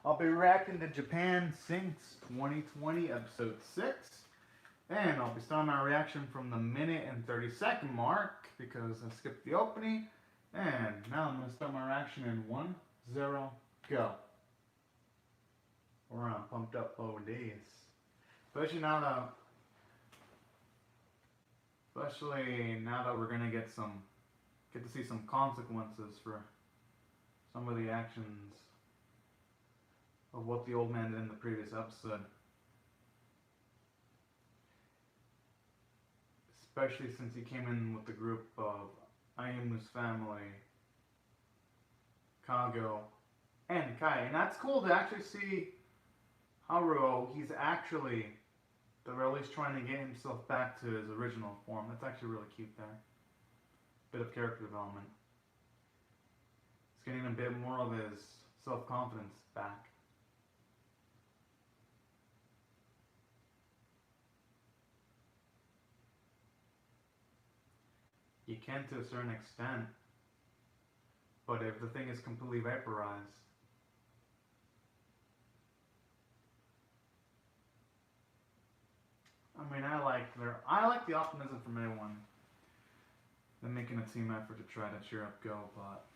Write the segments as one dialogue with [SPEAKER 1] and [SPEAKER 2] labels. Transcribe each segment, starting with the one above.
[SPEAKER 1] I'll be reacting to Japan Sinks 2020 Episode 6. And I'll be starting my reaction from the minute and 30-second mark because I skipped the opening. And now I'm going to start my reaction in 1, 0, go. We're on pumped up for days. Especially now that we're going to get to see some consequences for some of the actions of what the old man did in the previous episode. Especially since he came in with the group of Ayumu's family, Kago, and Kai. And that's cool to actually see Haruo, he's actually, they're at least trying to get himself back to his original form. That's actually really cute there. Bit of character development. He's getting a bit more of his self-confidence back. You can to a certain extent, but if the thing is completely vaporized, I mean, I like the optimism from everyone. They're making a team effort to try to cheer up Go, but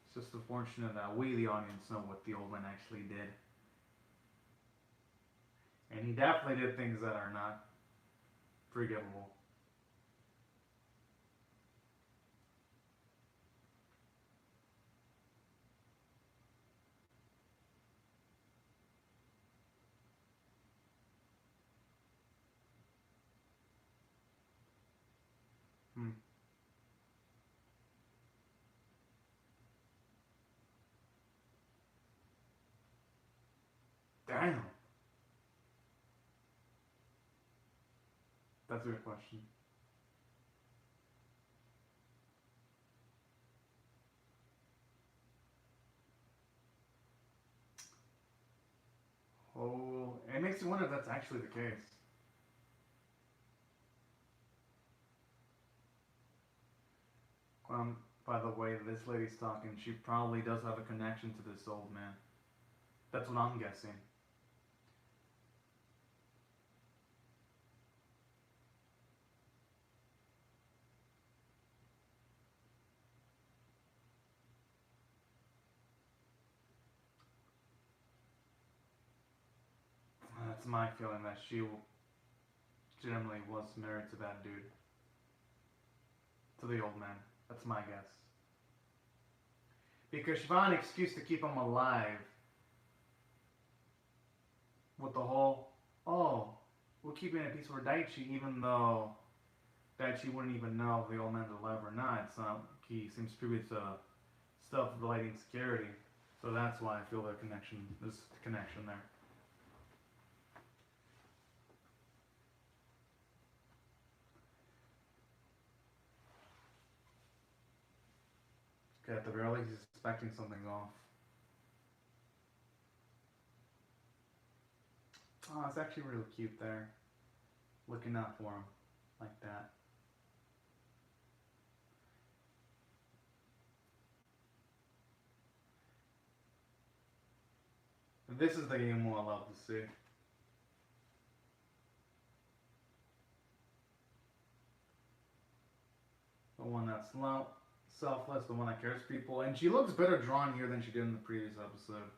[SPEAKER 1] it's just unfortunate that we, the audience, know what the old man actually did. And he definitely did things that are not forgivable. Hmm. Damn. That's a good question. Oh, it makes you wonder if that's actually the case. By the way this lady's talking, she probably does have a connection to this old man. That's what I'm guessing. That's my feeling that she generally was married to that dude. To the old man. That's my guess. Because she found an excuse to keep him alive with the whole, oh, we're keeping it peace for Daichi, even though Daichi wouldn't even know if the old man's alive or not. It's not, he seems privy to stuff relating security. So that's why I feel there's a connection there. Okay, at the very least, he's suspecting something's off. Oh, it's actually really cute there. Looking out for him like that. This is the game I love to see. The one that's selfless, the one that cares for people. And she looks better drawn here than she did in the previous episode.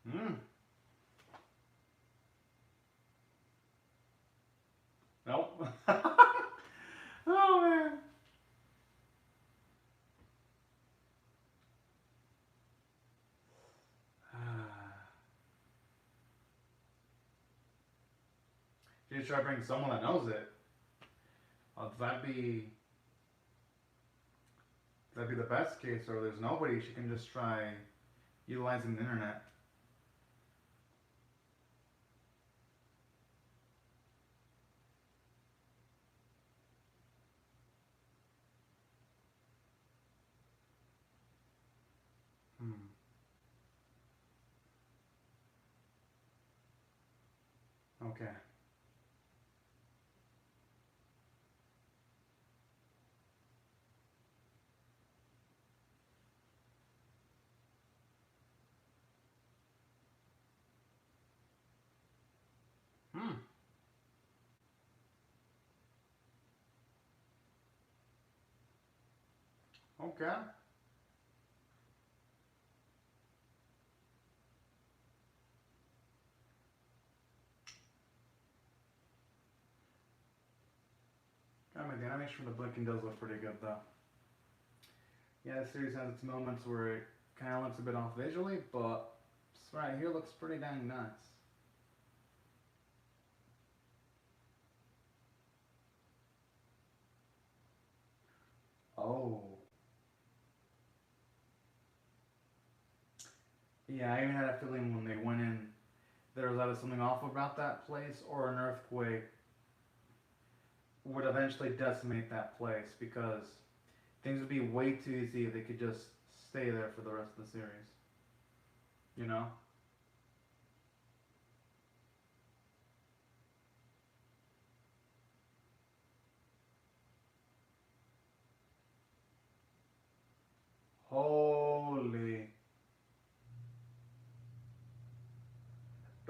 [SPEAKER 1] Hmm. Nope. Oh, man. She should try bringing someone that knows it. That'd be the best case, or there's nobody. She can just try utilizing the internet. Hmm. Okay. Hmm. Okay. I mean, the animation from the blinking does look pretty good, though. Yeah, the series has its moments where it kind of looks a bit off visually, but this right here looks pretty dang nice. Oh. Yeah, I even had a feeling when they went in, there was either something awful about that place or an earthquake would eventually decimate that place because things would be way too easy if they could just stay there for the rest of the series. You know? Holy.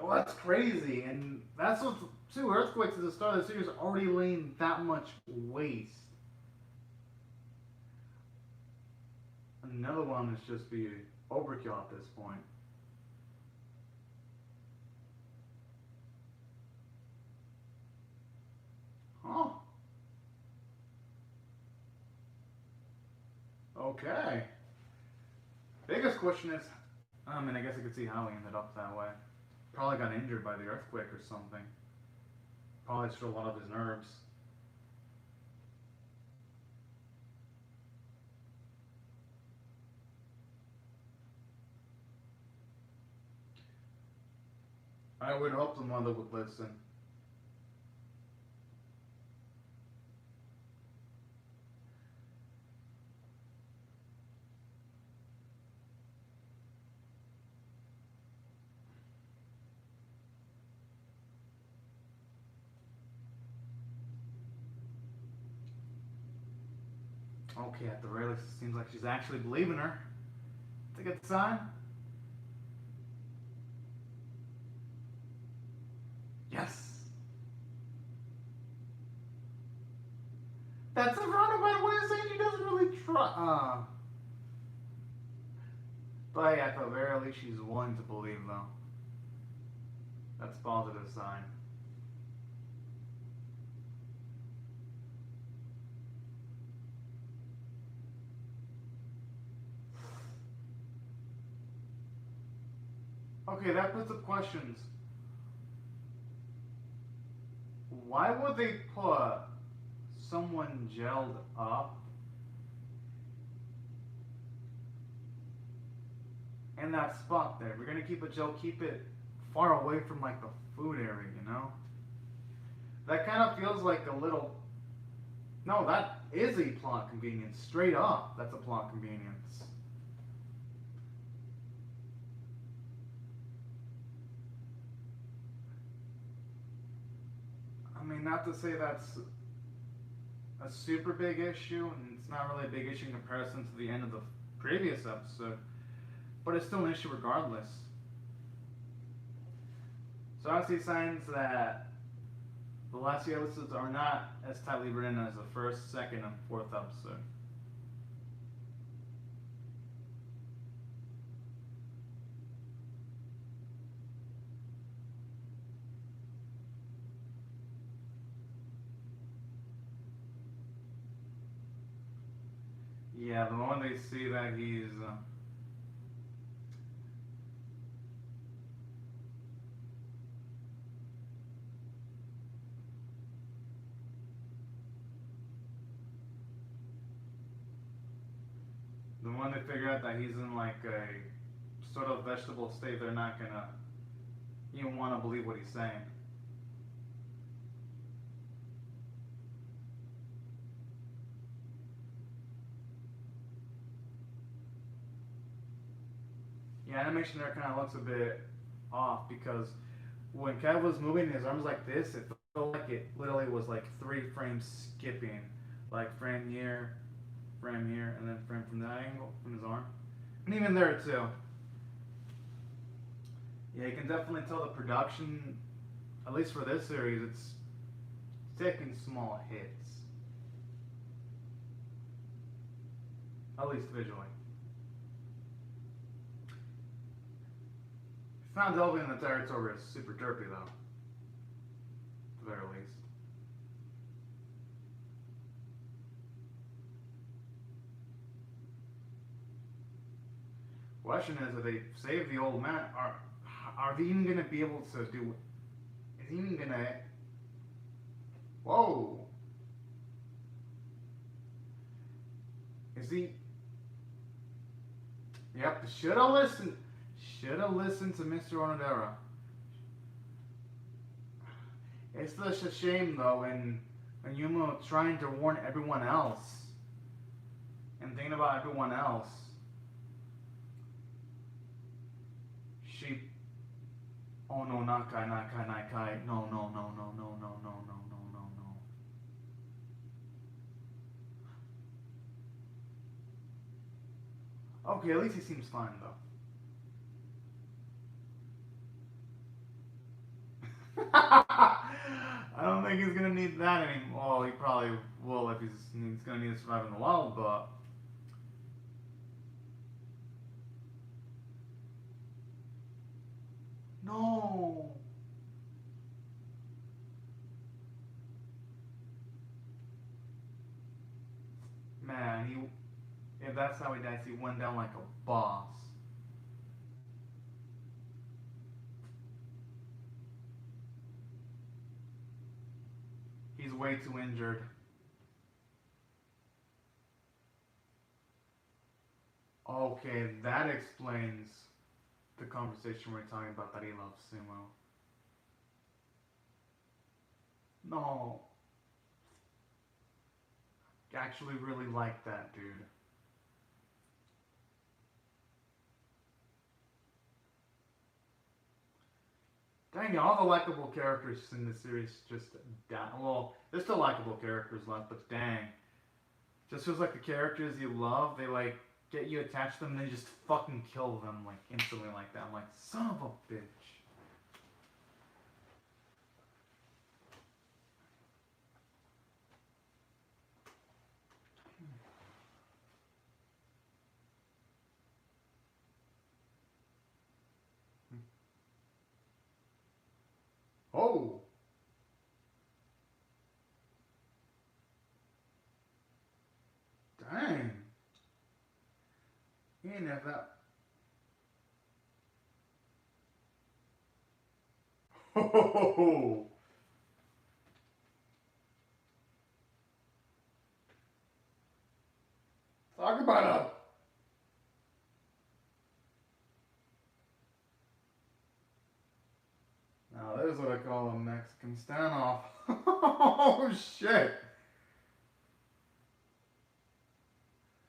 [SPEAKER 1] Oh, that's crazy. And that's what two earthquakes at the start of the series are already laying that much waste. Another one is just be overkill at this point. Huh. Okay. Biggest question is, I mean, I guess I could see how he ended up that way. Probably got injured by the earthquake or something. Probably destroyed a lot of his nerves. I would hope the mother would listen. Okay, at the very least, it seems like she's actually believing her. It's a good sign. Yes. That's a roundabout way of saying she doesn't really try. But hey, at the very least, she's willing to believe, though. That's a positive sign. Okay, that puts up questions. Why would they put someone gelled up in that spot there? We're gonna keep a gel, keep it far away from like the food area, you know? That kind of feels like a little. No, that is a plot convenience. Straight up, that's a plot convenience. I mean, not to say that's a super big issue, and it's not really a big issue in comparison to the end of the previous episode, but it's still an issue regardless. So I see signs that the last few episodes are not as tightly written as the first, second, and fourth episode. Yeah, the moment they see that he's the moment they figure out that he's in like a sort of vegetable state, they're not gonna even want to believe what he's saying. Yeah, animation there kind of looks a bit off because when Kev was moving his arms like this, it felt like it literally was like 3 frames skipping, like frame here, and then frame from that angle from his arm, and even there too. Yeah, you can definitely tell the production, at least for this series, it's taking small hits, at least visually. Found delving in the territory is super derpy though, at the very least. Question is, if they save the old man, are they even gonna be able to do? Is he even gonna? Whoa! Is he? Yep. Should have listened. Should have listened to Mr. Onodera. It's such a shame though, when Yumo trying to warn everyone else and thinking about everyone else, she. Oh no, not Kai, not Kai, not Kai. No, no, no, no, no, no, no, no, no, no, no. Okay, at least he seems fine though. I don't think he's gonna need that anymore. Well, he probably will if he's gonna need to survive in the wild, but no. Man, if that's how he dies, he went down like a boss. He's way too injured. Okay, that explains the conversation we're talking about that he loves sumo. No, actually really like that dude. Dang, all the likable characters in the series just die. Well, there's still likable characters left, but dang, just feels like the characters you love, they like get you attached to them, and they just fucking kill them like instantly like that. I'm like, son of a bitch. Oh, dang. He ain't have that. Oh, talk about it. Now, this is what I call a Mexican standoff. Oh, shit.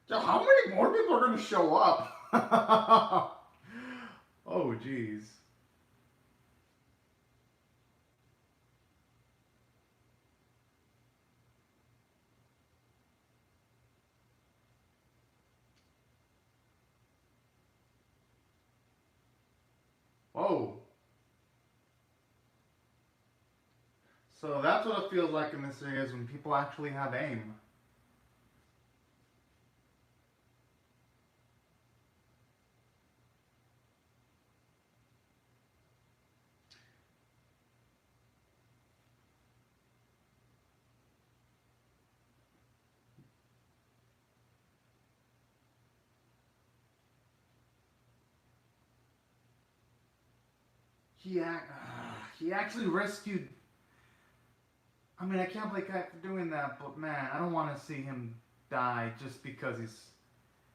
[SPEAKER 1] So how many more people are going to show up? Oh, jeez. Whoa. So that's what it feels like in this series when people actually have aim. He actually rescued. I mean, I can't blame Kai for doing that, but man, I don't want to see him die just because he's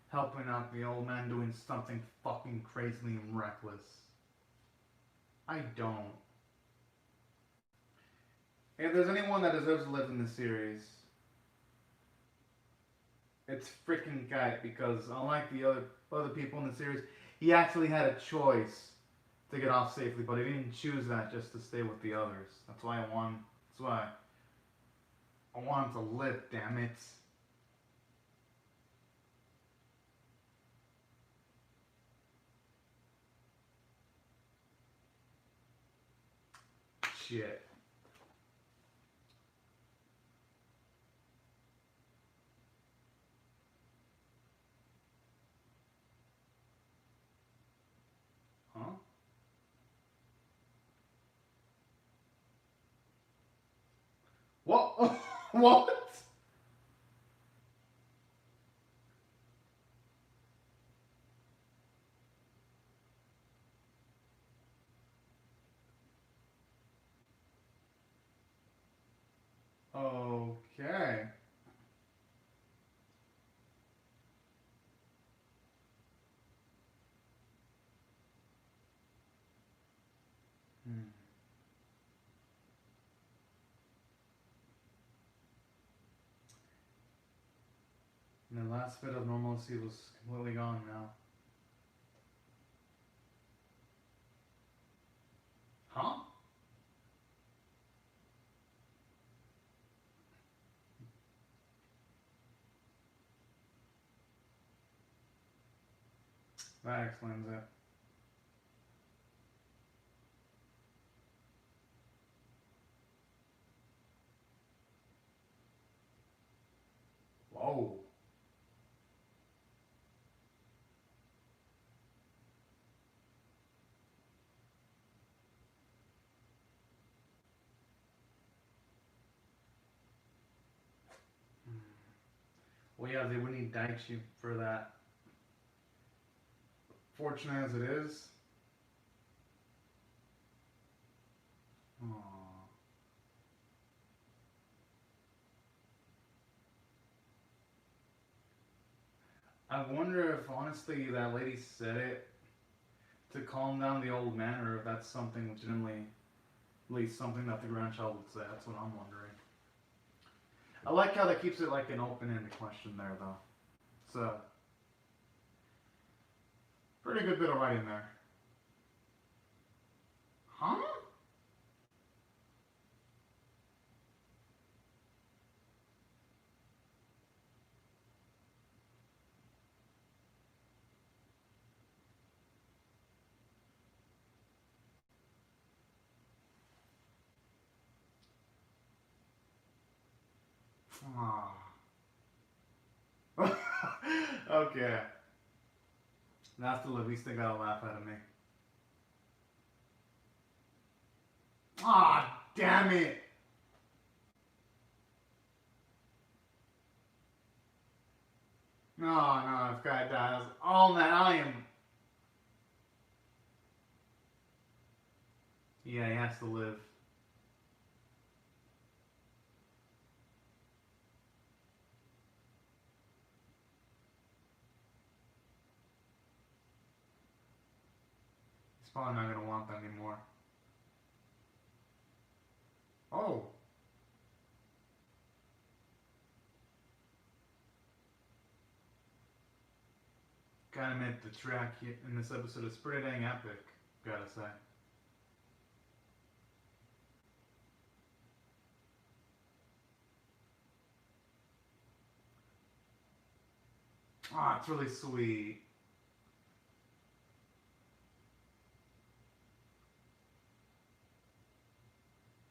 [SPEAKER 1] helping out the old man doing something fucking crazily reckless. I don't. If there's anyone that deserves to live in this series, it's freaking Kai because unlike the other people in the series, he actually had a choice to get off safely, but he didn't choose that just to stay with the others. That's why I want. That's why I want him to live. Damn it! Shit. Huh? What? What? Okay. Hmm. And the last bit of normalcy was completely gone now. Huh? That explains it. Whoa. Hmm. Well, yeah, they would need Daichi for that. Fortunate as it is. Aww. I wonder if honestly that lady said it to calm down the old man, or if that's something legitimately, at least something that the grandchild would say. That's what I'm wondering. I like how that keeps it like an open-ended question there, though. It's a pretty good bit of writing there. Huh? Okay. That's the least they gotta laugh out of me. Ah, damn it! No, no, if guy dies, all that I am. Yeah, he has to live. He's probably not gonna want that anymore. Oh, gotta admit the track in this episode is pretty dang epic. Gotta say. Ah, it's really sweet.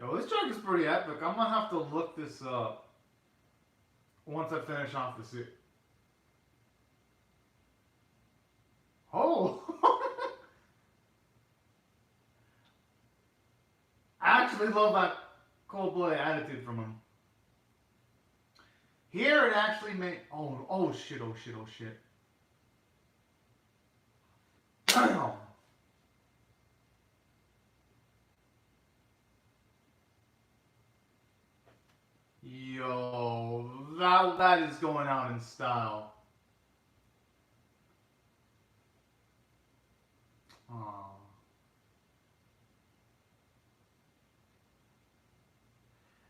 [SPEAKER 1] Yo, this track is pretty epic. I'm gonna have to look this up once I finish off the suit. Oh, I actually love that cold-blooded attitude from him. Here it actually made. Oh, oh shit! Oh shit! Oh shit! Damn! Yo, that is going out in style. Aw.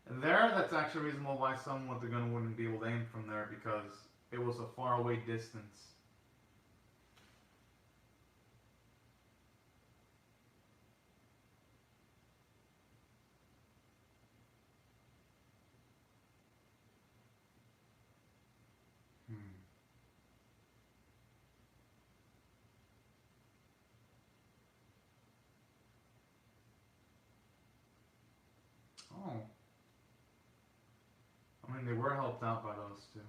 [SPEAKER 1] There, that's actually reasonable why someone with a gun wouldn't be able to aim from there because it was a far away distance. helped out by those two.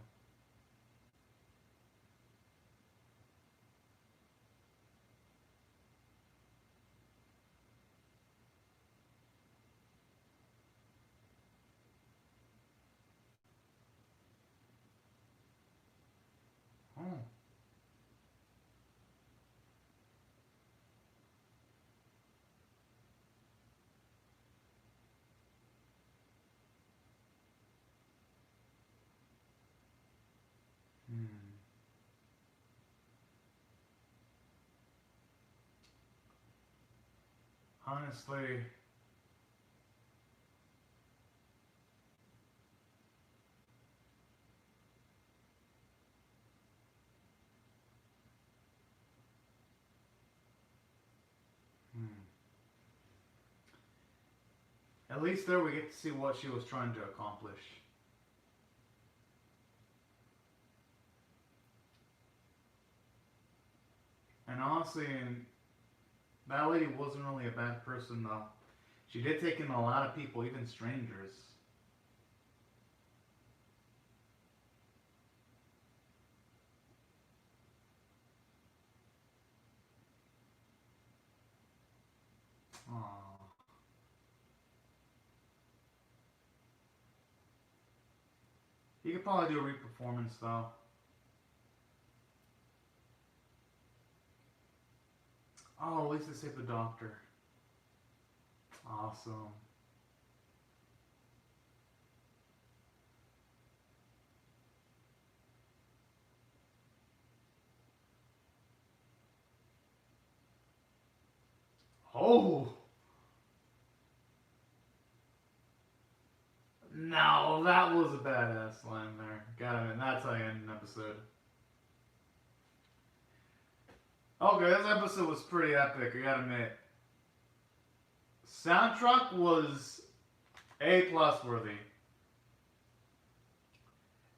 [SPEAKER 1] Oh. Hmm. Honestly, hmm. At least there we get to see what she was trying to accomplish. And honestly, that lady wasn't really a bad person though. She did take in a lot of people, even strangers. Aww. You could probably do a re-performance though. Oh, at least they saved the doctor. Awesome. Oh! No, that was a badass line there. Gotta admit, that's how you end an episode. Okay, this episode was pretty epic, I gotta admit. Soundtrack was A plus worthy.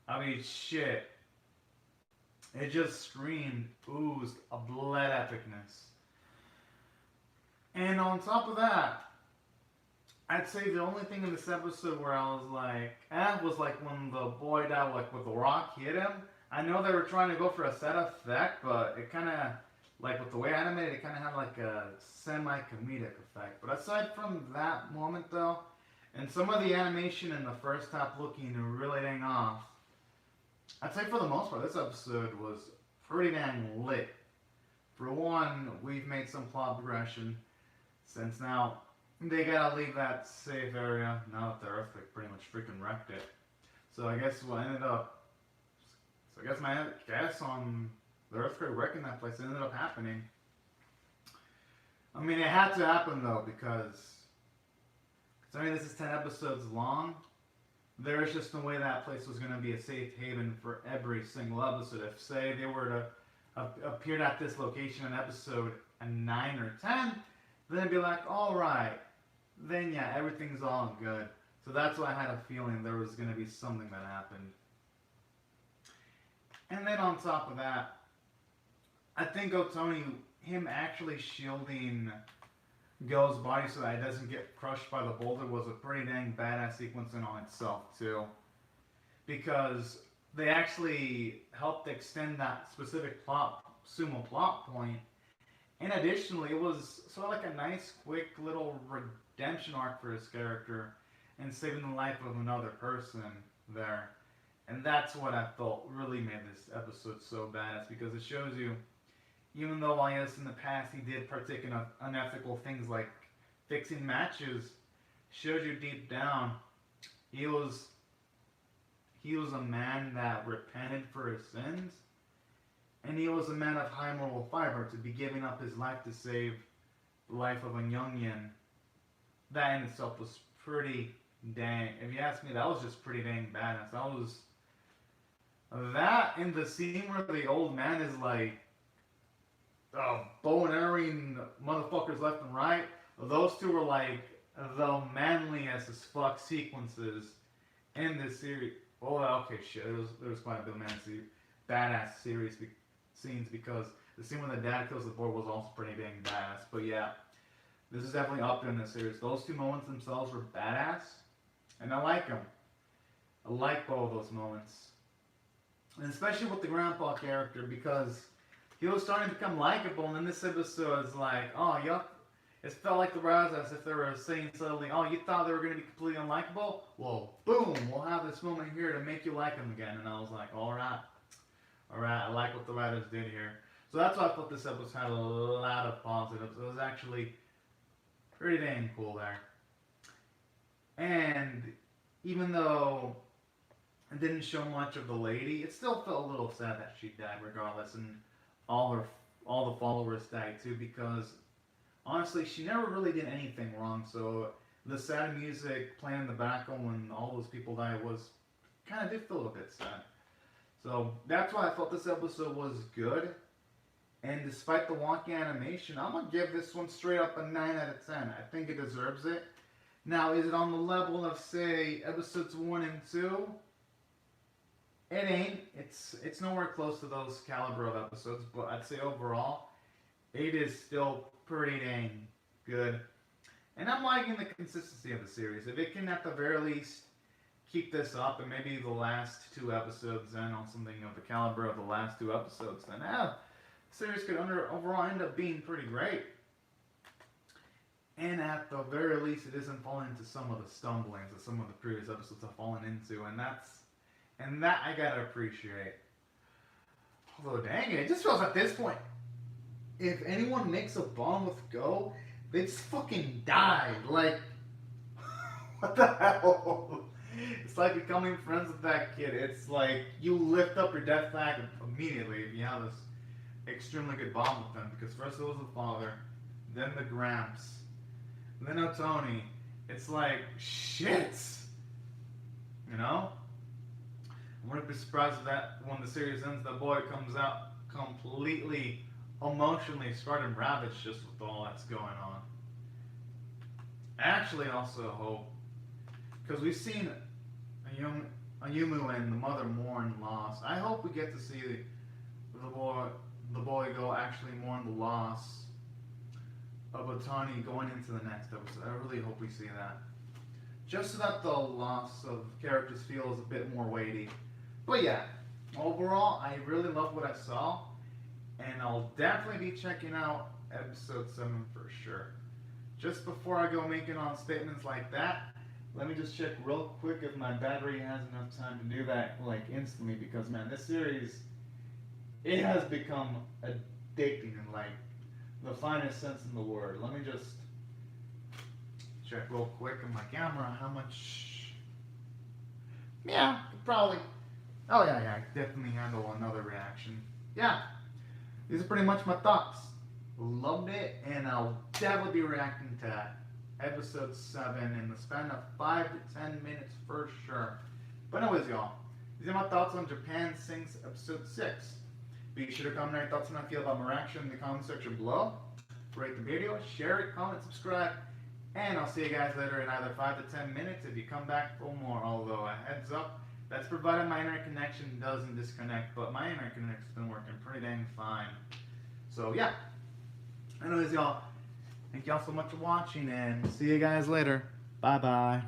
[SPEAKER 1] I mean, shit. It just screamed, oozed a blood epicness. And on top of that, I'd say the only thing in this episode where I was like, was like when the boy died, like with the rock hit him. I know they were trying to go for a set effect, but it kind of, like with the way animated, it kind of had like a semi-comedic effect. But aside from that moment though, and some of the animation in the first half looking really dang off, I'd say for the most part, this episode was pretty dang lit. For one, we've made some plot progression, since now they gotta leave that safe area now that the earthquake pretty much freaking wrecked it. So I guess what ended up, so I guess my guess on the earthquake wrecking that place ended up happening. I mean, it had to happen though, because considering this is 10 episodes long, there's just no way that place was going to be a safe haven for every single episode. If, say, they were to have appeared at this location in episode 9 or 10, then it'd be like, alright, then yeah, everything's all good. So that's why I had a feeling there was going to be something that happened. And then on top of that, I think Otoni, him actually shielding Go's body so that it doesn't get crushed by the boulder was a pretty dang badass sequence in on itself too. Because they actually helped extend that specific sumo plot point. And additionally, it was sort of like a nice, quick little redemption arc for his character and saving the life of another person there. And that's what I felt really made this episode so badass, because it shows you, even though I guess in the past he did partake in unethical things like fixing matches, showed you deep down he was a man that repented for his sins, and he was a man of high moral fiber to be giving up his life to save the life of a youngin. That in itself was pretty dang, if you ask me, that was just pretty dang badass. That in the scene where the old man is like bow and arrowing motherfuckers left and right, those two were like the manliest as fuck sequences in this series. Oh, okay, shit. There was quite a bit of badass scenes, because the scene when the dad kills the boy was also pretty dang badass. But yeah, this is definitely up there in the series. Those two moments themselves were badass, and I like them. I like both of those moments. And especially with the grandpa character, because he was starting to become likable, and then this episode is like, oh, yup. It felt like the writers as if they were saying suddenly, oh, you thought they were going to be completely unlikable? Well, boom, we'll have this moment here to make you like them again. And I was like, alright, I like what the writers did here. So that's why I thought this episode had a lot of positives. It was actually pretty dang cool there. And even though it didn't show much of the lady, it still felt a little sad that she died regardless, and all the followers died too, because honestly she never really did anything wrong. So the sad music playing in the background when all those people died was kind of did feel a bit sad. So that's why I thought this episode was good. And despite the wonky animation, I'm going to give this one straight up a 9 out of 10. I think it deserves it. Now, is it on the level of, say, episodes 1 and 2? It ain't. It's nowhere close to those caliber of episodes, but I'd say overall, it is still pretty dang good. And I'm liking the consistency of the series. If it can, at the very least, keep this up, and maybe the last 2 episodes end on something of the caliber of the last 2 episodes, then the series could overall end up being pretty great. And at the very least, it isn't falling into some of the stumblings that some of the previous episodes have fallen into, and that I gotta appreciate. Although, dang it just feels at this point, if anyone makes a bomb with Go, they just fucking die. Like, what the hell? It's like becoming friends with that kid. It's like you lift up your death flag immediately if you have this extremely good bond with them, because first it was the father, then the Gramps, then Otoni. It's like, shit, you know? I wouldn't be surprised if that when the series ends, the boy comes out completely emotionally scarred and ravaged just with all that's going on. I actually also hope, because we've seen Ayumu and the mother mourn loss. I hope we get to see the boy go actually mourn the loss of Otani going into the next episode. I really hope we see that. Just so that the loss of characters feels a bit more weighty. But yeah, overall, I really love what I saw, and I'll definitely be checking out episode 7 for sure. Just before I go making on statements like that, let me just check real quick if my battery has enough time to do that like instantly, because man, this series, it has become addicting in like the finest sense in the word. Let me just check real quick on my camera how much. Yeah, probably. Oh yeah, I could definitely handle another reaction. Yeah, these are pretty much my thoughts. Loved it, and I'll definitely be reacting to that. Episode 7 in the span of 5 to 10 minutes for sure. But anyways, y'all, these are my thoughts on Japan Sings Episode 6. Be sure to comment your thoughts on how you feel about my reaction in the comment section below. Rate the video, share it, comment, subscribe, and I'll see you guys later in either 5 to 10 minutes if you come back for more. Although, a heads up, that's provided my internet connection doesn't disconnect, but my internet connection's been working pretty dang fine. So yeah, anyways, y'all, thank y'all so much for watching, and see you guys later. Bye bye.